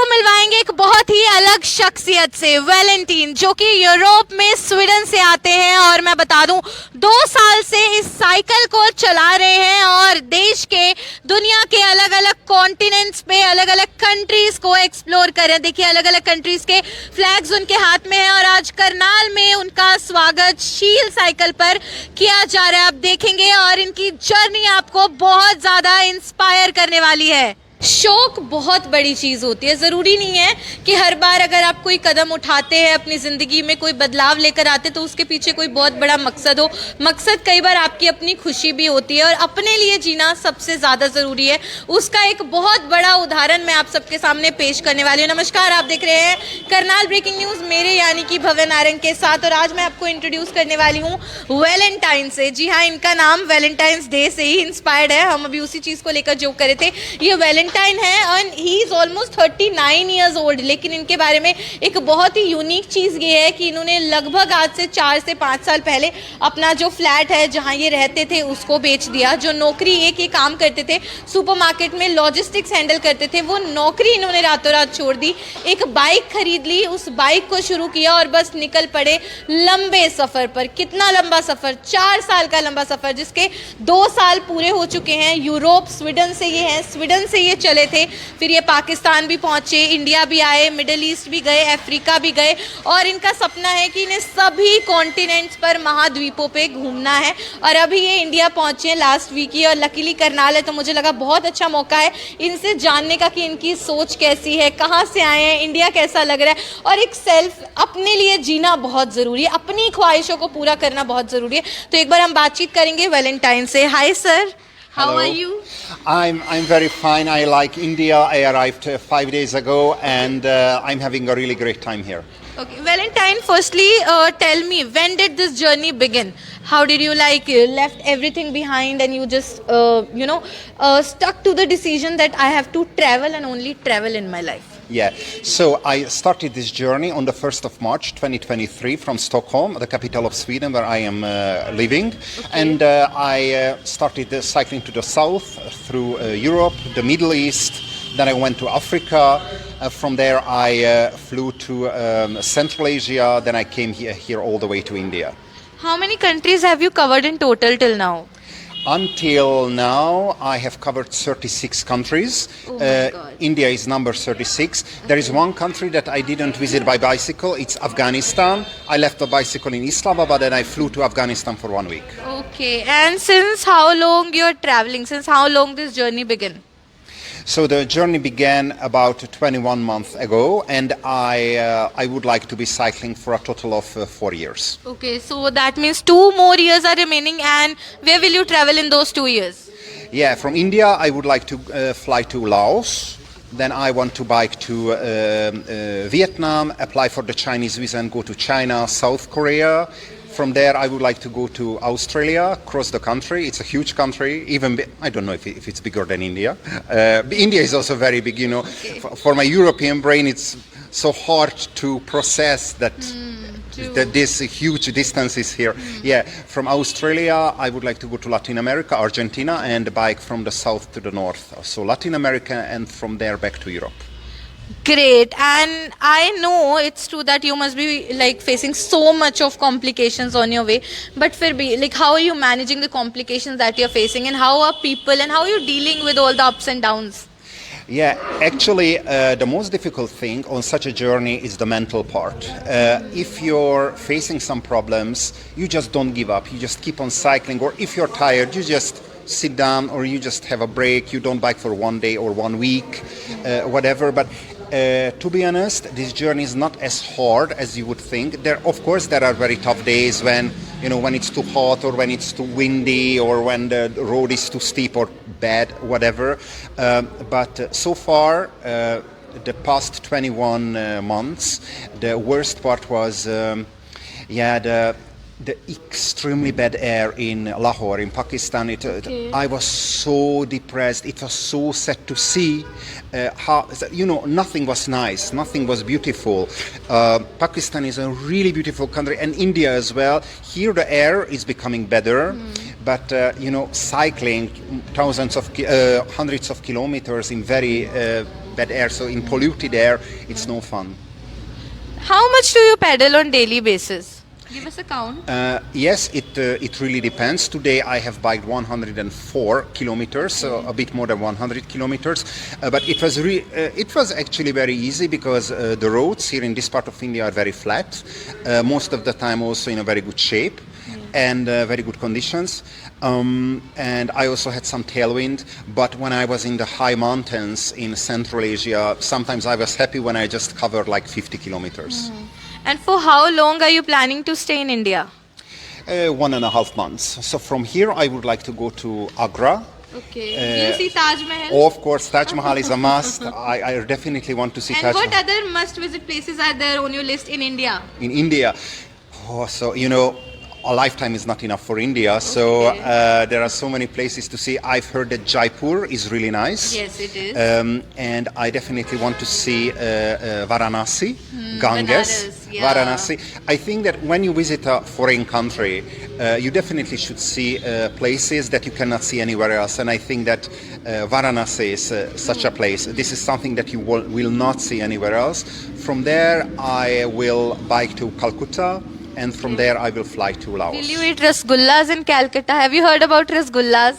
आपको मिलवाएंगे एक बहुत ही अलग शख्सियत से, वैलेंटीन, जो कि यूरोप में स्वीडन से आते हैं। और मैं बता दूं 2 साल से इस साइकिल को चला रहे हैं और देश के, दुनिया के अलग अलग कॉन्टिनेंट्स पे अलग अलग कंट्रीज को एक्सप्लोर कर रहे हैं। देखिए अलग अलग कंट्रीज के फ्लैग्स उनके हाथ में है और आज करनाल में उनका स्वागत शील साइकिल पर किया जा रहा है। आप देखेंगे और इनकी जर्नी आपको बहुत ज्यादा इंस्पायर करने वाली है। शौक बहुत बड़ी चीज़ होती है। ज़रूरी नहीं है कि हर बार अगर आप कोई कदम उठाते हैं, अपनी ज़िंदगी में कोई बदलाव लेकर आते, तो उसके पीछे कोई बहुत बड़ा मकसद हो। मकसद कई बार आपकी अपनी खुशी भी होती है और अपने लिए जीना सबसे ज़्यादा ज़रूरी है। उसका एक बहुत बड़ा उदाहरण मैं आप सबके सामने पेश करने वाली हूँ। नमस्कार, आप देख रहे हैं करनाल ब्रेकिंग न्यूज़, मेरे यानी कि भवन नारंग के साथ। और आज मैं आपको इंट्रोड्यूस करने वाली हूँ वैलेंटाइन से। जी हाँ, इनका नाम वैलेंटाइंस डे से ही इंस्पायर्ड है। हम अभी उसी चीज़ को लेकर जोक करे थे। ये वैलेंटाइन है और he is almost 39 years old. लेकिन इनके बारे में एक बहुत ही यूनिक चीज़ ये है कि इन्होंने लगभग आज से 4 से 5 साल पहले अपना जो फ्लैट है जहां ये रहते थे उसको बेच दिया। जो नौकरी एक ये काम करते थे, सुपरमार्केट में लॉजिस्टिक्स हैंडल करते थे, वो नौकरी इन्होंने रातों रात छोड़ दी। एक बाइक खरीद ली, उस बाइक को शुरू किया और बस निकल पड़े लंबे सफ़र पर। कितना लंबा सफ़र, 4 साल का लंबा सफ़र, जिसके 2 साल पूरे हो चुके हैं। यूरोप, स्वीडन से ये हैं, स्वीडन से ये चले थे, फिर ये पाकिस्तान भी पहुंचे, इंडिया भी आए, मिडिल ईस्ट भी गए, अफ्रीका भी गए। और इनका सपना है कि इन्हें सभी कॉन्टिनेंट्स पर, महाद्वीपों पे घूमना है। और अभी ये इंडिया पहुंचे लास्ट वीक ही, और लकीली करनाल है, तो मुझे लगा बहुत अच्छा मौका है इनसे जानने का कि इनकी सोच कैसी है, कहाँ से आए हैं, इंडिया कैसा लग रहा है। और एक सेल्फ, अपने लिए जीना बहुत ज़रूरी है, अपनी ख्वाहिशों को पूरा करना बहुत ज़रूरी है। तो एक बार हम बातचीत करेंगे वैलेंटाइन से। Hi sir, how Hello. are you? I'm very fine. I like India. I arrived 5 days ago, and I'm having a really great time here. Okay, Valentine, firstly, tell me, when did this journey begin? How did you left everything behind and you just, stuck to the decision that I have to travel and only travel in my life? Yeah. So I started this journey on the 1st of March 2023 from Stockholm, the capital of Sweden, where I am living. Okay. And I started cycling to the south through Europe, the Middle East. Then I went to Africa. From there, I flew to Central Asia. Then I came here all the way to India. How many countries have you covered in total till now? Until now, I have covered 36 countries. Oh my God. India is number 36. There is one country that I didn't visit by bicycle. It's Afghanistan. I left the bicycle in Islamabad and I flew to Afghanistan for 1 week. Okay. And since how long you're traveling? Since how long this journey began? So the journey began about 21 months ago, and I would like to be cycling for a total of 4 years. Okay, so that means 2 more years are remaining. And where will you travel in those 2 years? Yeah, from India I would like to fly to Laos. Then I want to bike to Vietnam, apply for the Chinese visa and go to China, South Korea. From there, I would like to go to Australia, cross the country. It's a huge country. I don't know if it's bigger than India. India is also very big, you know. Okay. For my European brain, it's so hard to process that this huge distance is here. Yeah, from Australia, I would like to go to Latin America, Argentina, and bike from the south to the north. So Latin America, and from there back to Europe. Great. And I know it's true that you must be facing so much of complications on your way, but how are you managing the complications that you're facing, and how are people, and how are you dealing with all the ups and downs? Yeah, actually, the most difficult thing on such a journey is the mental part. If you're facing some problems, you just don't give up. You just keep on cycling, or if you're tired, you just sit down, or you just have a break. You don't bike for 1 day or 1 week, whatever. But to be honest, this journey is not as hard as you would think. Of course, there are very tough days when it's too hot, or when it's too windy, or when the road is too steep or bad, whatever. But so far, the past 21 months, the worst part was, the extremely bad air in Lahore, in Pakistan. I was so depressed. It was so sad to see how, nothing was nice, nothing was beautiful. Pakistan is a really beautiful country, and India as well. Here the air is becoming better, but cycling hundreds of kilometers in very bad air. So in polluted air, it's no fun. How much do you pedal on daily basis? Give us a count. Yes, it really depends. Today I have biked 104 kilometers, so a bit more than 100 kilometers. But it was actually very easy because the roads here in this part of India are very flat. Most of the time also in a very good shape and very good conditions. And I also had some tailwind. But when I was in the high mountains in Central Asia, sometimes I was happy when I just covered like 50 kilometers. And for how long are you planning to stay in India? 1.5 months. So from here I would like to go to Agra. Okay. You see Taj Mahal? Of course, Taj Mahal is a must. I definitely want to see And Taj what Mahal. other must-visit places are there on your list in India? In India. Oh, so a lifetime is not enough for India. So there are so many places to see. I've heard that Jaipur is really nice. Yes, it is. And I definitely want to see Varanasi, Ganges. Banaras, yeah. Varanasi. I think that when you visit a foreign country, you definitely should see places that you cannot see anywhere else. And I think that Varanasi is such a place. This is something that you will not see anywhere else. From there, I will bike to Calcutta. And from there, I will fly to Laos. Will you eat rasgullas in Calcutta? Have you heard about rasgullas?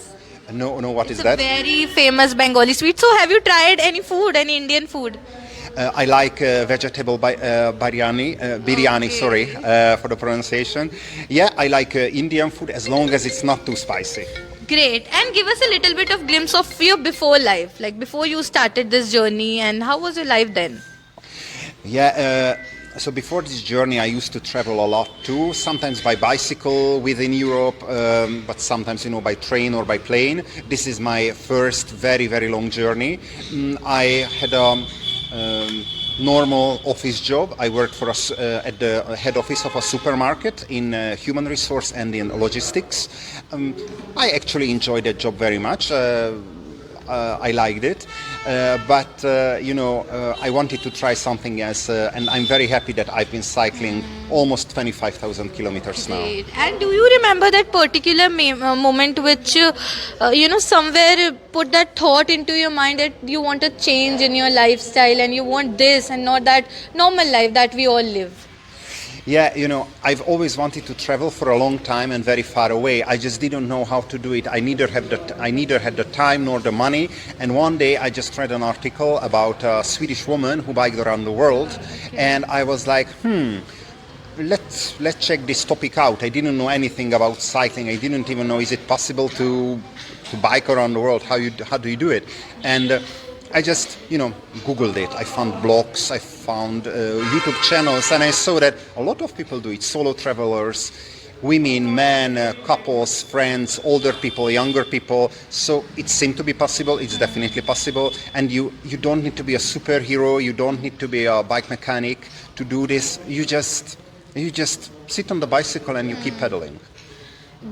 No, what is It's that? a very famous Bengali sweet. So have you tried any food, any Indian food? I like vegetable biryani, for the pronunciation. Yeah, I like Indian food as long as it's not too spicy. Great. And give us a little bit of glimpse of your before life, like before you started this journey, and how was your life then? Yeah, so before this journey, I used to travel a lot too, sometimes by bicycle within Europe, but sometimes, by train or by plane. This is my first very, very long journey. I had a normal office job. I worked at the head office of a supermarket in human resource and in logistics. I actually enjoyed that job very much. I liked it, but I wanted to try something else, and I'm very happy that I've been cycling almost 25,000 kilometers now. Great. And do you remember that particular moment which, somewhere put that thought into your mind that you want a change in your lifestyle and you want this and not that normal life that we all live? Yeah, I've always wanted to travel for a long time and very far away. I just didn't know how to do it. I neither had the time nor the money. And one day I just read an article about a Swedish woman who biked around the world, and I was like, let's check this topic out. I didn't know anything about cycling. I didn't even know, is it possible to bike around the world? How do you do it? And I just, Googled it. I found blogs, I found YouTube channels, and I saw that a lot of people do it. Solo travelers, women, men, couples, friends, older people, younger people. So it seemed to be possible. It's definitely possible. And you don't need to be a superhero. You don't need to be a bike mechanic to do this. You just sit on the bicycle and you keep pedaling.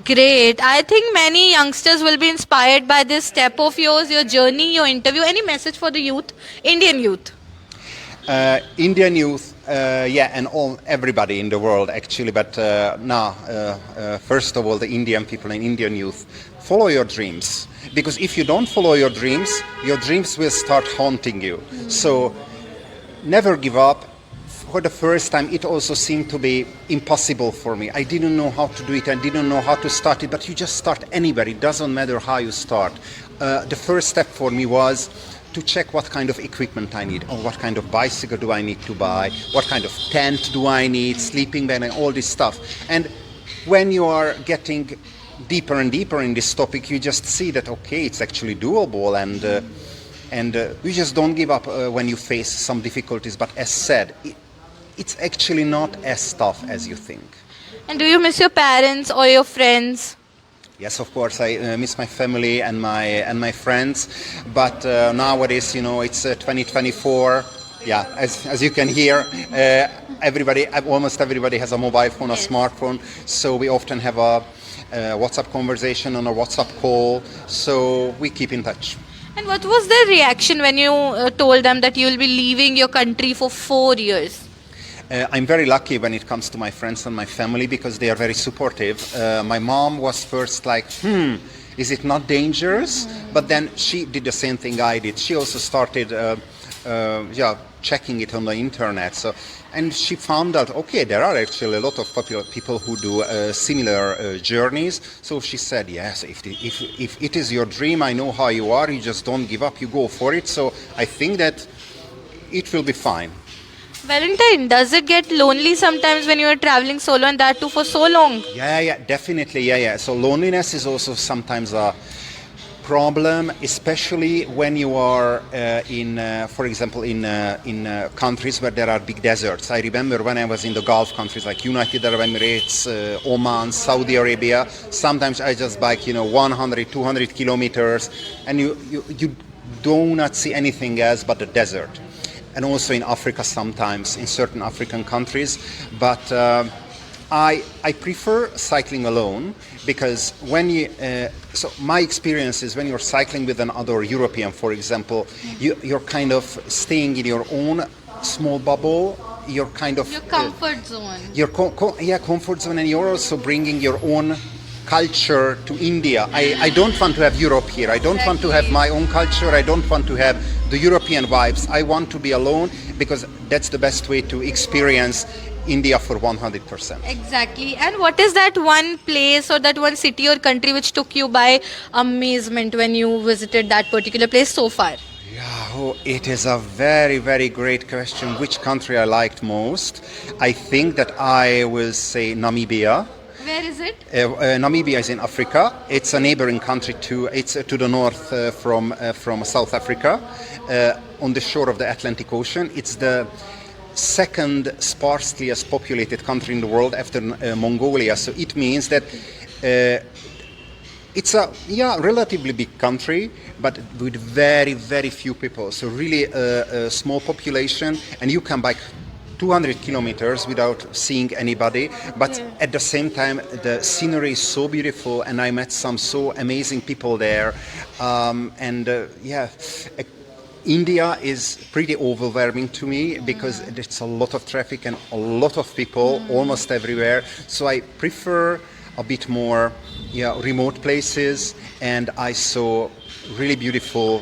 Great. I think many youngsters will be inspired by this step of yours, your journey, your interview. Any message for the youth, Indian youth? Indian youth, and everybody in the world actually, but first of all, the Indian people and Indian youth, follow your dreams. Because if you don't follow your dreams will start haunting you. So never give up. For the first time, it also seemed to be impossible for me. I didn't know how to do it. I didn't know how to start it, but you just start anywhere. It doesn't matter how you start. The first step for me was to check what kind of equipment I need, or what kind of bicycle do I need to buy, what kind of tent do I need, sleeping bag, and all this stuff. And when you are getting deeper and deeper in this topic, you just see that, okay, it's actually doable, and you just don't give up when you face some difficulties. But as said, it's actually not as tough as you think. And do you miss your parents or your friends? Yes, of course, I miss my family and my friends. But nowadays, it's 2024. Yeah, as you can hear, almost everybody has a mobile phone, a smartphone. So we often have a WhatsApp conversation on a WhatsApp call. So we keep in touch. And what was their reaction when you told them that you will be leaving your country for 4 years? I'm very lucky when it comes to my friends and my family because they are very supportive. My mom was first like, is it not dangerous? But then she did the same thing I did. She also started yeah, checking it on the internet. So, and she found out, okay, there are actually a lot of popular people who do similar journeys. So she said, yes, if it is your dream, I know how you are. You just don't give up. You go for it. So I think that it will be fine. Valentine, does it get lonely sometimes when you are traveling solo and that too for so long? Yeah, definitely. Yeah. So loneliness is also sometimes a problem, especially when you are for example, in countries where there are big deserts. I remember when I was in the Gulf countries like United Arab Emirates, Oman, Saudi Arabia. Sometimes I just bike, 100, 200 kilometers, and you do not see anything else but the desert. And also in Africa sometimes, in certain African countries. But I prefer cycling alone because so my experience is when you're cycling with another European, for example, you're kind of staying in your own small bubble. You're kind of Your comfort zone. Your comfort zone, and you're also bringing your own culture to India. I don't want to have Europe here. I don't want to have my own culture. I don't want to have the European vibes. I want to be alone because that's the best way to experience India for 100%. Exactly. And what is that one place or that one city or country which took you by amazement when you visited that particular place so far? Yeah, it is a very, very great question. Which country I liked most? I think that I will say Namibia. Where is it? Namibia is in Africa. It's a neighboring country it's to the north from South Africa, on the shore of the Atlantic Ocean. It's the second sparsely populated country in the world after Mongolia. So it means that it's a relatively big country, but with very, very few people. So really a small population, and you can bike 200 kilometers without seeing anybody, but at the same time the scenery is so beautiful, and I met some so amazing people there. India is pretty overwhelming to me because it's a lot of traffic and a lot of people almost everywhere. So I prefer a bit more remote places, and I saw really beautiful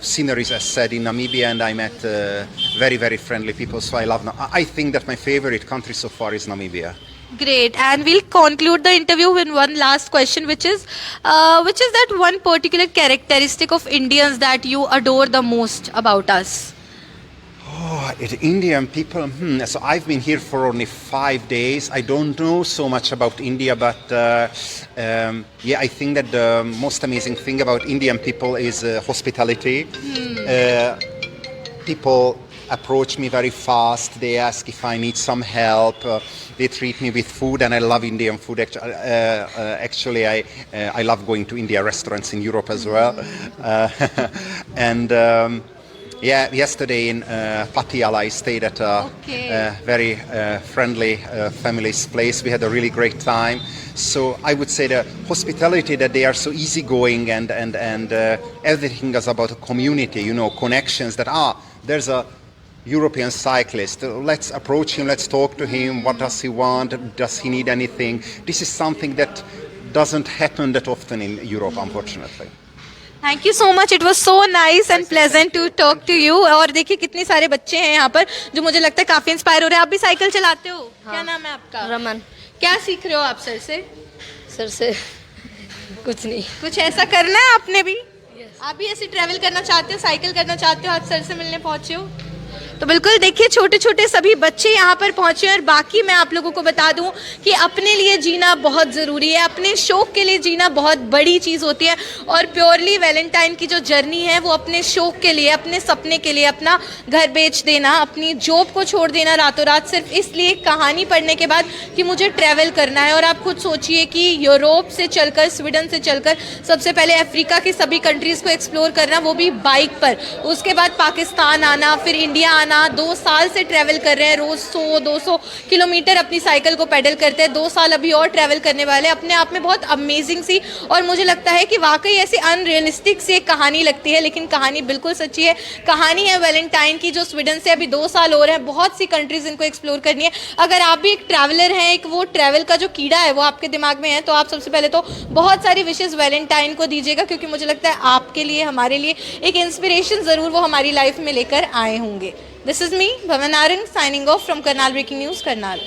sceneries, as said, in Namibia, and I met very, very friendly people. So I think that my favorite country so far is Namibia. Great. And we'll conclude the interview with one last question, which is that one particular characteristic of Indians that you adore the most about us? Indian people. So I've been here for only 5 days. I don't know so much about India, but I think that the most amazing thing about Indian people is hospitality. People approach me very fast. They ask if I need some help. They treat me with food, and I love Indian food. Actually, I love going to Indian restaurants in Europe as well. Yesterday in Patiala, I stayed at a very friendly family's place. We had a really great time. So I would say the hospitality, that they are so easygoing, and everything is about a community, connections, that there's a European cyclist. Let's approach him, let's talk to him. What does he want? Does he need anything? This is something that doesn't happen that often in Europe, unfortunately. Thank you so much. It was so nice and pleasant to talk to you. और देखिए कितने सारे बच्चे हैं यहाँ पर जो मुझे लगता है काफी इंस्पायर हो रहे हैं. आप भी साइकिल चलाते हो? हाँ. क्या नाम है आपका? रमन. क्या सीख रहे हो आप सर से? सर से कुछ नहीं. कुछ ऐसा करना है आपने भी? आप भी ऐसे ट्रैवल करना चाहते हो, साइकिल करना चाहते हो, आज सर से मिलने पहुंचे हो? तो बिल्कुल देखिए छोटे छोटे सभी बच्चे यहाँ पर पहुंचे हैं. और बाकी मैं आप लोगों को बता दूं कि अपने लिए जीना बहुत ज़रूरी है, अपने शौक के लिए जीना बहुत बड़ी चीज़ होती है. और प्योरली वैलेंटाइन की जो जर्नी है वो अपने शौक के लिए, अपने सपने के लिए, अपना घर बेच देना, अपनी जॉब को छोड़ देना रातों रात, सिर्फ इसलिए कहानी पढ़ने के बाद कि मुझे ट्रैवल करना है. और आप खुद सोचिए कि यूरोप से चलकर, स्वीडन से चलकर सबसे पहले अफ्रीका की सभी कंट्रीज़ को एक्सप्लोर करना, वो भी बाइक पर. उसके बाद पाकिस्तान आना, फिर इंडिया रोजाना 2 साल से ट्रैवल कर रहे हैं, रोज 100-200 किलोमीटर अपनी साइकिल को पेडल करते हैं, 2 साल अभी और ट्रैवल करने वाले हैं। अपने आप में बहुत अमेजिंग सी और मुझे लगता है कि वाकई ऐसी अनरियलिस्टिक सी एक कहानी लगती है, लेकिन कहानी बिल्कुल सच्ची है। कहानी है वैलेंटाइन की, जो स्वीडन से अभी 2 साल हो रहे हैं, बहुत सी कंट्रीज इनको एक्सप्लोर करनी है। अगर आप भी एक ट्रैवलर हैं, एक वो ट्रैवल का जो कीड़ा है वो आपके दिमाग में है, तो आप सबसे पहले तो बहुत सारी विशेष वैलेंटाइन को दीजिएगा, क्योंकि मुझे लगता है आपके लिए, हमारे लिए एक इंस्पिरेशन ज़रूर वो हमारी लाइफ में लेकर आए होंगे। This is me Bhavan Arang signing off from Karnal breaking news Karnal.